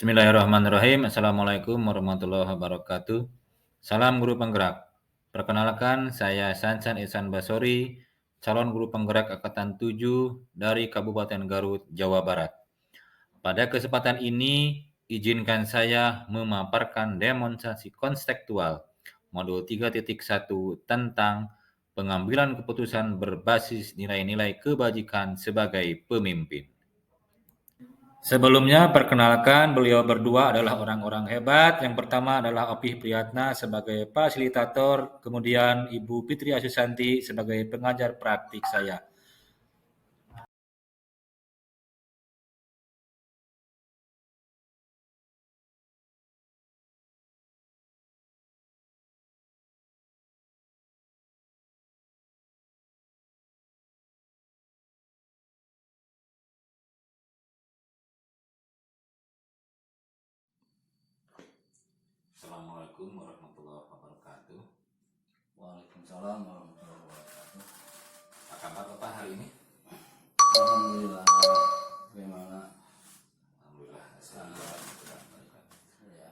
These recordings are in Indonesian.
Bismillahirrahmanirrahim. Assalamualaikum warahmatullahi wabarakatuh. Salam guru penggerak. Perkenalkan, saya Sansan Ihsan Basori, calon guru penggerak Angkatan 7 dari Kabupaten Garut, Jawa Barat. Pada kesempatan ini, izinkan saya memaparkan demonstrasi konstekstual modul 3.1 tentang pengambilan keputusan berbasis nilai-nilai kebajikan sebagai pemimpin. Sebelumnya, perkenalkan beliau berdua adalah orang-orang hebat. Yang pertama adalah Opih Priyatna sebagai fasilitator, kemudian Ibu Fitri Asusanti sebagai pengajar praktik saya. Assalamualaikum warahmatullahi wabarakatuh. Waalaikumsalam warahmatullahi wabarakatuh. Apa kabar Bapak hari ini? Alhamdulillah. Bagaimana? Alhamdulillah. Ya.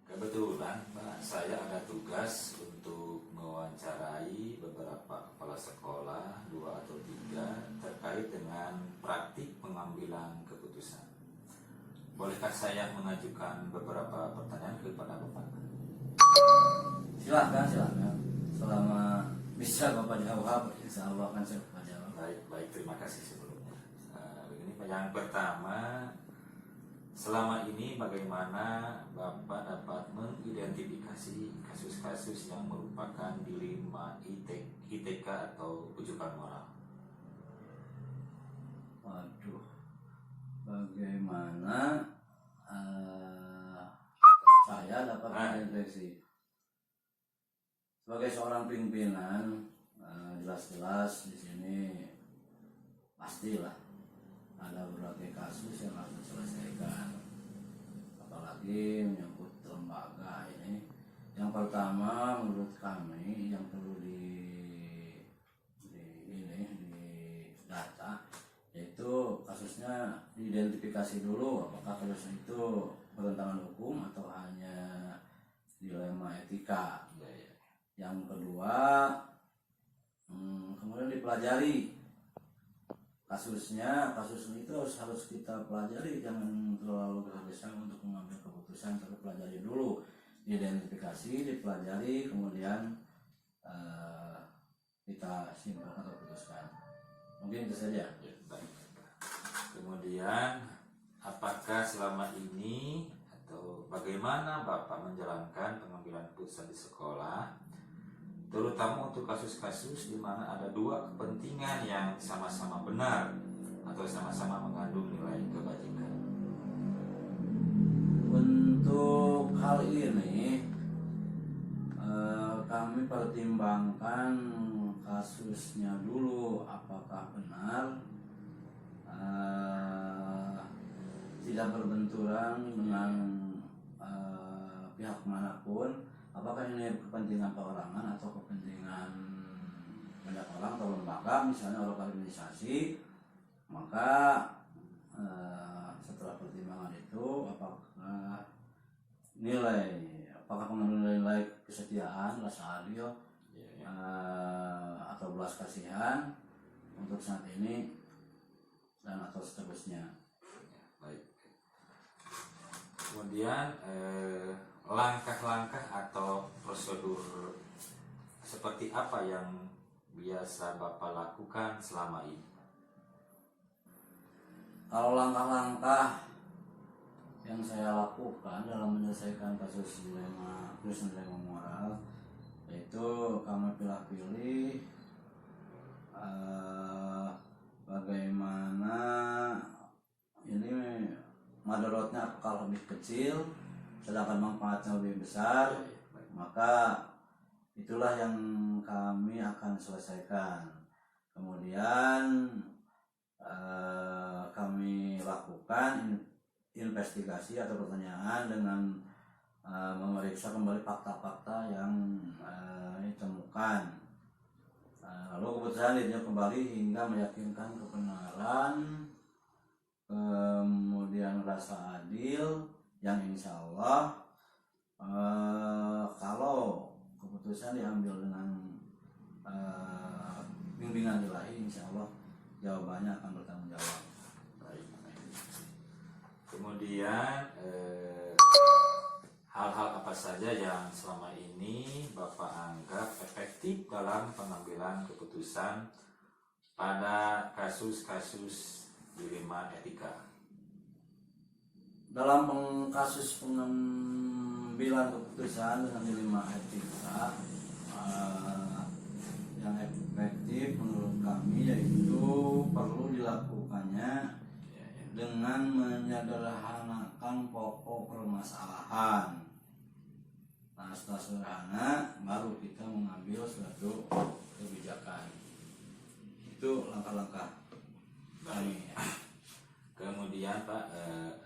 Kebetulan Pak, saya ada tugas untuk mewawancarai beberapa kepala sekolah, 2 atau 3, terkait dengan praktik pengambilan keputusan. Bolehkah saya mengajukan beberapa pertanyaan kepada Bapak? Silahkan. Selama bisa Bapak jawab, insya Allah akan saya jawab. Baik, terima kasih sebelumnya. Begini Pak, yang pertama, selama ini bagaimana Bapak dapat mengidentifikasi kasus-kasus yang merupakan dilema ITK atau ujukan moral? Waduh, bagaimana saya dapat mendeteksi sebagai seorang pimpinan, jelas-jelas di sini pastilah ada berbagai kasus yang harus diselesaikan, apalagi menyangkut lembaga ini. Yang pertama menurut kami yang perlu di data, yaitu kasusnya diidentifikasi dulu apakah kasus itu bertentangan hukum atau hanya dilema etika. Yang kedua, kemudian dipelajari kasus itu harus kita pelajari, jangan terlalu bergesa untuk mengambil keputusan, tapi pelajari dulu, identifikasi, dipelajari, kemudian kita simpulkan atau putuskan. Mungkin itu saja. Baik. Kemudian, apakah selama ini atau bagaimana Bapak menjalankan pengambilan keputusan di sekolah, terutama untuk kasus-kasus di mana ada 2 kepentingan yang sama-sama benar atau sama-sama mengandung nilai kebajikan? Untuk hal ini kami pertimbangkan kasusnya dulu, apakah benar tidak berbenturan dengan pihak manapun, apakah ini kepentingan perorangan atau kepentingan banyak orang atau lembaga, misalnya organisasi. Maka setelah pertimbangan itu, apakah pengambilan nilai kesetiaan, rasa adil, atau belas kasihan untuk saat ini dan atau seterusnya. Baik. Kemudian langkah-langkah atau prosedur seperti apa yang biasa Bapak lakukan selama ini? Kalau langkah-langkah yang saya lakukan dalam menyelesaikan kasus dilema moral, yaitu kami pilih-pilih bagaimana ini madorotnya apakah lebih kecil sedangkan manfaatnya lebih besar, maka itulah yang kami akan selesaikan. Kemudian kami lakukan investigasi atau pertanyaan dengan memeriksa kembali fakta-fakta yang ditemukan. Lalu keputusan ditinjau kembali hingga meyakinkan kebenaran, kemudian rasa adil, yang insya Allah kalau keputusan diambil dengan bimbingan ilahi, insya Allah jawabannya akan bertanggung jawab. Baik. Kemudian hal-hal apa saja yang selama ini Bapak anggap efektif dalam pengambilan keputusan pada kasus-kasus dilema etika? Dalam kasus pengambilan keputusan dengan dilema etika, yang efektif menurut kami yaitu perlu dilakukannya dengan menyederhanakan pokok permasalahan. Nah, setelah sederhana baru kita mengambil suatu kebijakan. Itu langkah-langkah kami. Kemudian Pak,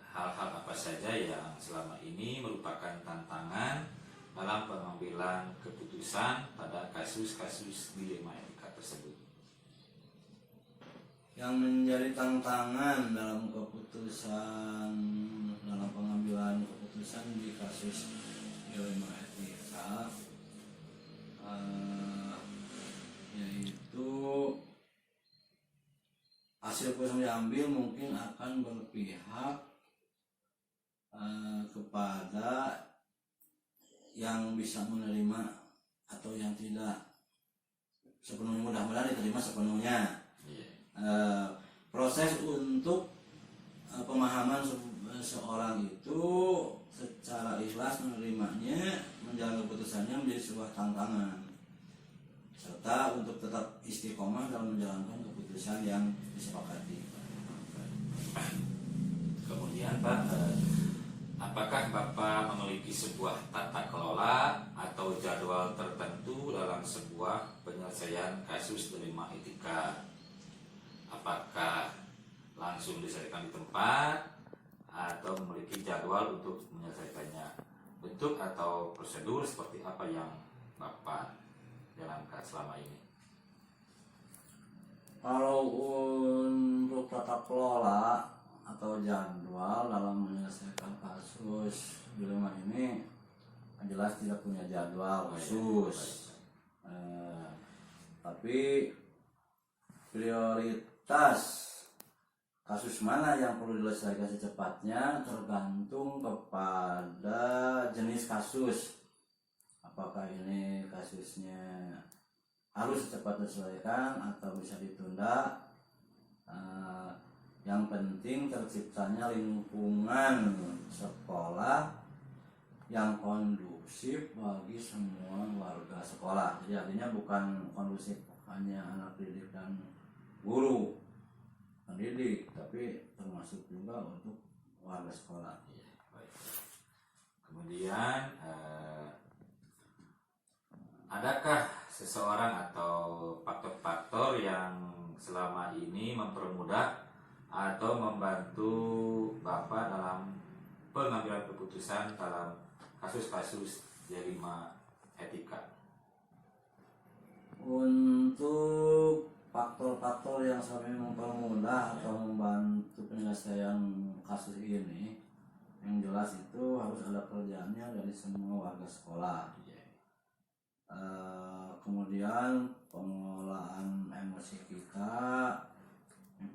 hal-hal apa saja yang selama ini merupakan tantangan dalam pengambilan keputusan pada kasus-kasus dilema etika tersebut? Yang menjadi tantangan dalam pengambilan keputusan di kasus dilema etika yaitu hasil keputusan diambil mungkin akan berpihak kepada yang bisa menerima atau yang tidak sepenuhnya, mudah-mudahan diterima sepenuhnya. Proses untuk pemahaman seorang itu secara ikhlas menerimanya, menjalani keputusannya menjadi sebuah tantangan, serta untuk tetap istiqomah dalam menjalankan keputusan yang disepakati. Kemudian Pak, apakah Bapak memiliki sebuah tata kelola atau jadwal tertentu dalam sebuah penyelesaian kasus dilema etika? Apakah langsung diselesaikan di tempat atau memiliki jadwal untuk menyelesaikannya? Bentuk atau prosedur seperti apa yang Bapak jalankan selama ini? Kalau untuk tata kelola atau jadwal dalam menyelesaikan kasus dilema ini, jelas tidak punya jadwal khusus. Tapi prioritas kasus mana yang perlu diselesaikan secepatnya tergantung kepada jenis kasus. Apakah ini kasusnya harus cepat diselesaikan atau bisa ditunda. Yang penting terciptanya lingkungan sekolah yang kondusif bagi semua warga sekolah. Jadi artinya bukan kondusif hanya anak didik dan guru pendidik, tapi termasuk juga untuk warga sekolah. Ya, baik. Kemudian adakah seseorang atau faktor-faktor yang selama ini mempermudah atau membantu Bapak dalam pengambilan keputusan dalam kasus-kasus dilema etika? Untuk faktor-faktor yang selama ini mempermudah atau membantu penyelesaian kasus ini, yang jelas itu harus ada kerjaannya dari semua warga sekolah. Kemudian pengelolaan emosi kita,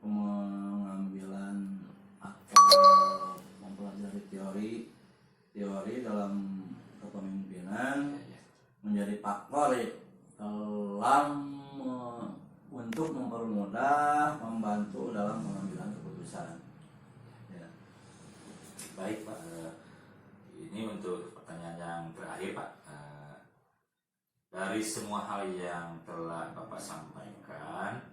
pengambilan atau mempelajari teori dalam kepemimpinan menjadi faktor dalam untuk mempermudah, membantu dalam pengambilan keputusan. Ya. Baik Pak, ini untuk pertanyaan yang terakhir Pak. Dari semua hal yang telah Bapak sampaikan,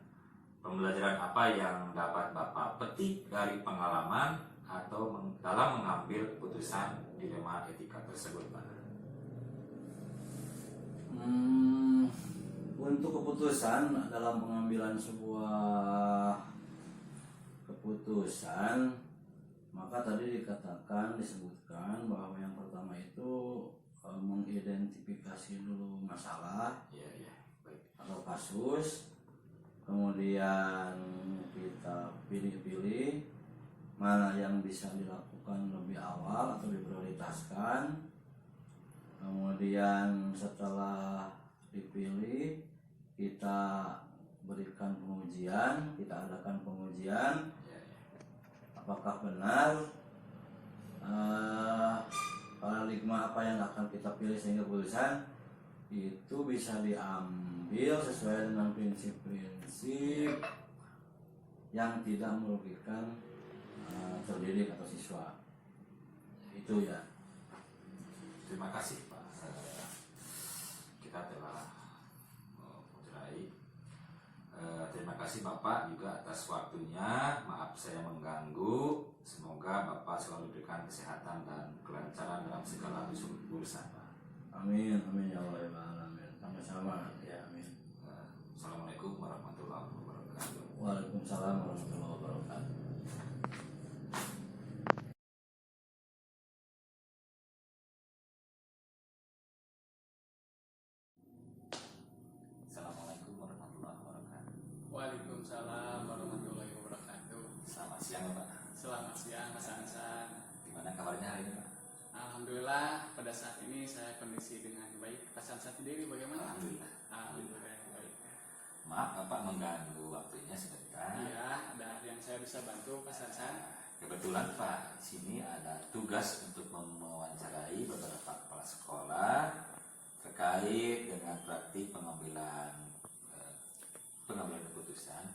pembelajaran apa yang dapat Bapak petik dari pengalaman atau dalam mengambil keputusan dilema etika tersebut Pak? Untuk keputusan dalam pengambilan sebuah keputusan, maka tadi disebutkan bahwa yang pertama itu mengidentifikasi dulu masalah atau kasus, kemudian kita pilih-pilih mana yang bisa dilakukan dilakukan lebih awal atau diprioritaskan. Kemudian setelah dipilih, kita berikan pengujian, kita adakan pengujian apakah benar paradigma apa yang akan kita pilih sehingga keputusan itu bisa diambil sesuai dengan prinsip-prinsip yang tidak merugikan terdidik atau siswa. Itu ya. Terima kasih Pak. Kita telah mulai. Terima kasih Bapak juga atas waktunya. Maaf saya mengganggu. Semoga Bapak selalu diberikan kesehatan dan kelancaran dalam segala urusan Pak. Amin, amin ya Allah ya alamin. Sama-sama ya, amin. Assalamualaikum warahmatullahi wabarakatuh. Waalaikumsalam warahmatullahi wabarakatuh. Assalamualaikum warahmatullahi wabarakatuh. Waalaikumsalam warahmatullahi wabarakatuh. Selamat siang Pak. Selamat siang Mas Ansan. Gimana kabarnya hari ini Pak? Alhamdulillah pada saat ini saya kondisi dengan baik. Mas Ansan sendiri bagaimana? Alhamdulillah. Alhamdulillah baik. Maaf Bapak mengganggu waktunya sebentar. Iya, ada yang saya bisa bantu Mas Ansan? Kebetulan Pak, di sini ada tugas untuk mewawancarai beberapa kepala sekolah terkait dengan praktik pengambilan keputusan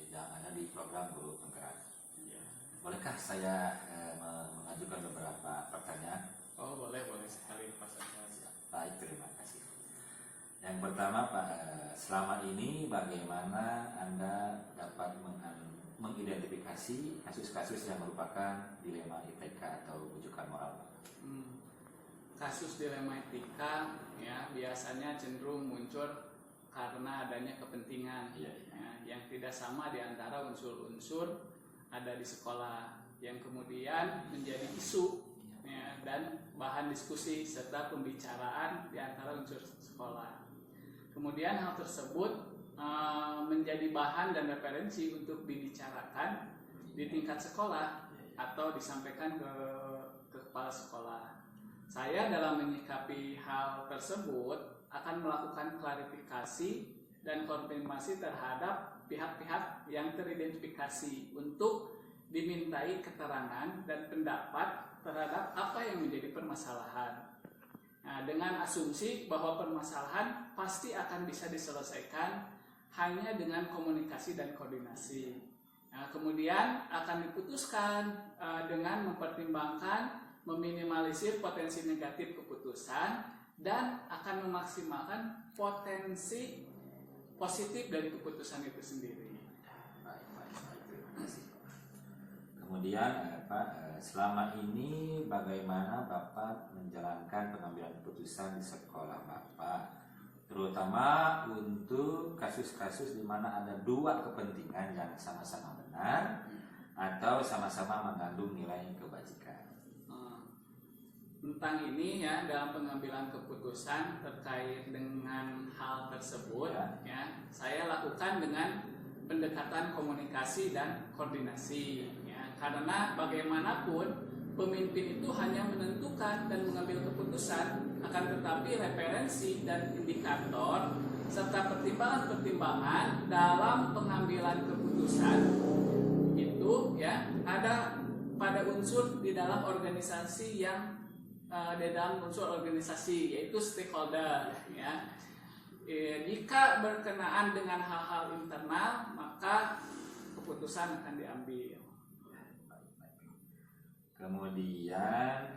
yang ada di program guru penggerak. Iya. Bolehkah saya mengajukan beberapa pertanyaan? Oh boleh sekali Mas Ansan. Baik, terima kasih. Yang pertama Pak, selama ini bagaimana Anda dapat mengidentifikasi kasus-kasus yang merupakan dilema ITK atau rujukan moral Pak? Kasus dilema etika ya biasanya cenderung muncul karena adanya kepentingan Iya. ya, yang tidak sama di antara unsur-unsur ada di sekolah yang kemudian menjadi isu ya, dan bahan diskusi serta pembicaraan di antara unsur sekolah. Kemudian hal tersebut menjadi bahan dan referensi untuk dibicarakan di tingkat sekolah atau disampaikan ke kepala sekolah. Saya dalam menyikapi hal tersebut akan melakukan klarifikasi dan konfirmasi terhadap pihak-pihak yang teridentifikasi untuk dimintai keterangan dan pendapat terhadap apa yang menjadi permasalahan. Nah, dengan asumsi bahwa permasalahan pasti akan bisa diselesaikan hanya dengan komunikasi dan koordinasi. Nah, kemudian akan diputuskan dengan mempertimbangkan meminimalisir potensi negatif keputusan dan akan memaksimalkan potensi positif dari keputusan itu sendiri. Baik, terima kasih. Kemudian Pak, selama ini bagaimana Bapak menjalankan pengambilan keputusan di sekolah Bapak, terutama untuk kasus-kasus di mana ada dua kepentingan yang sama-sama benar atau sama-sama mengandung nilai kebajikan? Tentang ini ya dalam pengambilan keputusan terkait dengan hal tersebut ya saya lakukan dengan pendekatan komunikasi dan koordinasi ya karena bagaimanapun pemimpin itu hanya menentukan dan mengambil keputusan akan tetapi referensi dan indikator serta pertimbangan-pertimbangan dalam pengambilan keputusan itu ya ada pada unsur di dalam organisasi yang di dalam unsur organisasi yaitu stakeholder ya. Jika berkenaan dengan hal-hal internal maka keputusan akan diambil. Kemudian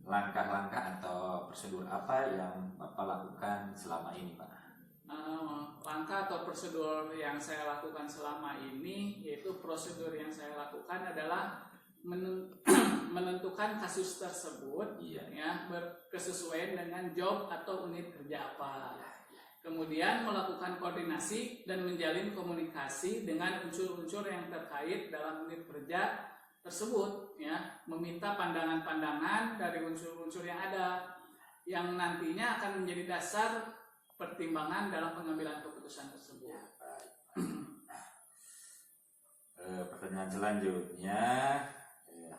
langkah-langkah atau prosedur apa yang Bapak lakukan selama ini Pak? Langkah atau prosedur yang saya lakukan selama ini yaitu prosedur yang saya lakukan adalah menentukan kasus tersebut ya berkesesuaian dengan job atau unit kerja apa. Kemudian melakukan koordinasi dan menjalin komunikasi dengan unsur-unsur yang terkait dalam unit kerja tersebut ya, meminta pandangan-pandangan dari unsur-unsur yang ada yang nantinya akan menjadi dasar pertimbangan dalam pengambilan keputusan tersebut. Pertanyaan selanjutnya,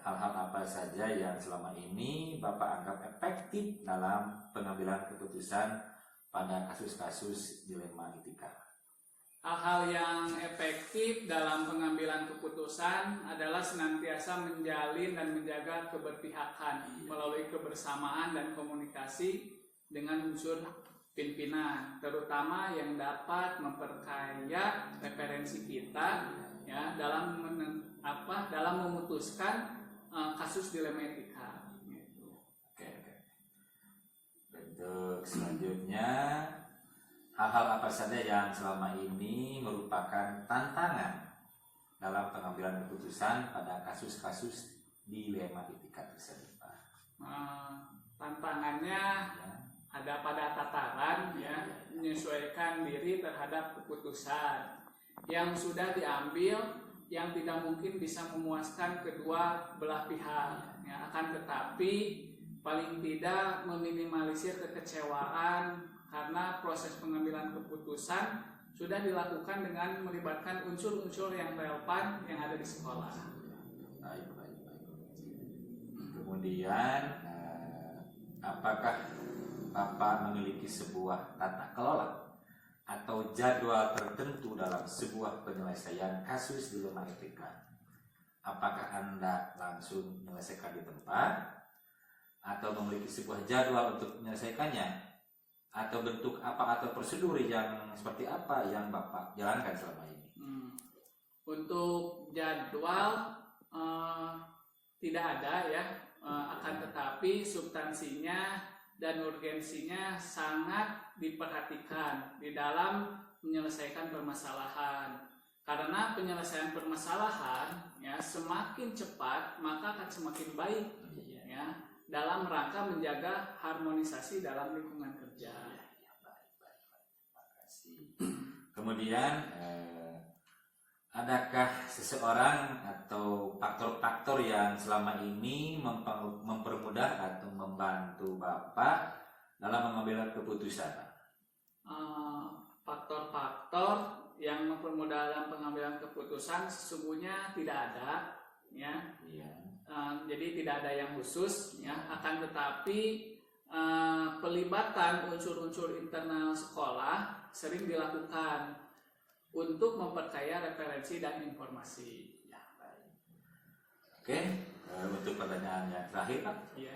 hal-hal apa saja yang selama ini Bapak anggap efektif dalam pengambilan keputusan pada kasus-kasus dilema etika? Hal-hal yang efektif dalam pengambilan keputusan adalah senantiasa menjalin dan menjaga keberpihakan melalui kebersamaan dan komunikasi dengan unsur pimpinan, terutama yang dapat memperkaya referensi kita ya dalam memutuskan kasus dilema etika. Oke. Bentuk selanjutnya, hal-hal apa saja yang selama ini merupakan tantangan dalam pengambilan keputusan pada kasus-kasus dilema etika tersebut, Pak? Tantangannya Ya. ada pada tataran ya menyesuaikan diri terhadap keputusan yang sudah diambil yang tidak mungkin bisa memuaskan kedua belah pihak ya, akan tetapi paling tidak meminimalisir kekecewaan karena proses pengambilan keputusan sudah dilakukan dengan melibatkan unsur-unsur yang relevan yang ada di sekolah. Baik. Kemudian, apakah Bapak memiliki sebuah tata kelola atau jadwal tertentu dalam sebuah penyelesaian kasus dilema etika? Apakah Anda langsung menyelesaikan di tempat atau memiliki sebuah jadwal untuk menyelesaikannya? Atau bentuk apa atau prosedur yang seperti apa yang Bapak jalankan selama ini? Untuk jadwal tidak ada ya, akan tetapi substansinya dan urgensinya sangat diperhatikan di dalam menyelesaikan permasalahan. Karena penyelesaian permasalahan ya semakin cepat maka akan semakin baik ya dalam rangka menjaga harmonisasi dalam lingkungan kerja. Kemudian, adakah seseorang atau faktor-faktor yang selama ini mempermudah atau membantu Bapak dalam mengambil keputusan? Faktor-faktor yang mempermudah dalam pengambilan keputusan sesungguhnya tidak ada, ya. Jadi tidak ada yang khusus, ya. Akan tetapi pelibatan unsur-unsur internal sekolah sering dilakukan untuk memperkaya referensi dan informasi. Ya, baik. Oke, untuk pertanyaan yang terakhir, Pak. Ya.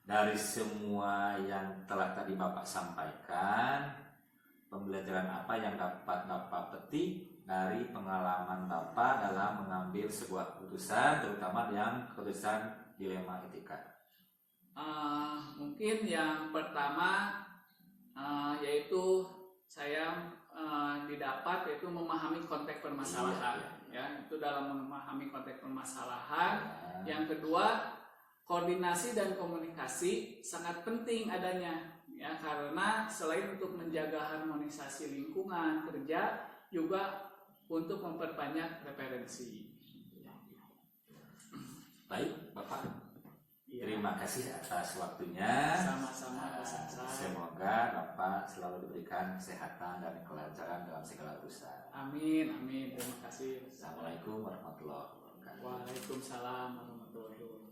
Dari semua yang telah tadi Bapak sampaikan, pembelajaran apa yang dapat Bapak petik dari pengalaman Bapak dalam mengambil sebuah keputusan, terutama yang keputusan dilema etika? Mungkin yang pertama yaitu saya didapat yaitu memahami konteks permasalahan, ya itu dalam memahami konteks permasalahan. Yang kedua, koordinasi dan komunikasi sangat penting adanya, ya karena selain untuk menjaga harmonisasi lingkungan kerja juga untuk memperbanyak referensi. Baik, Bapak. Ya. Terima kasih atas waktunya. Sama-sama, Pak Sansan. Semoga Bapak selalu diberikan kesehatan dan kelancaran dalam segala urusan. Amin, amin. Terima kasih. Assalamualaikum warahmatullahi wabarakatuh. Waalaikumsalam warahmatullahi wabarakatuh.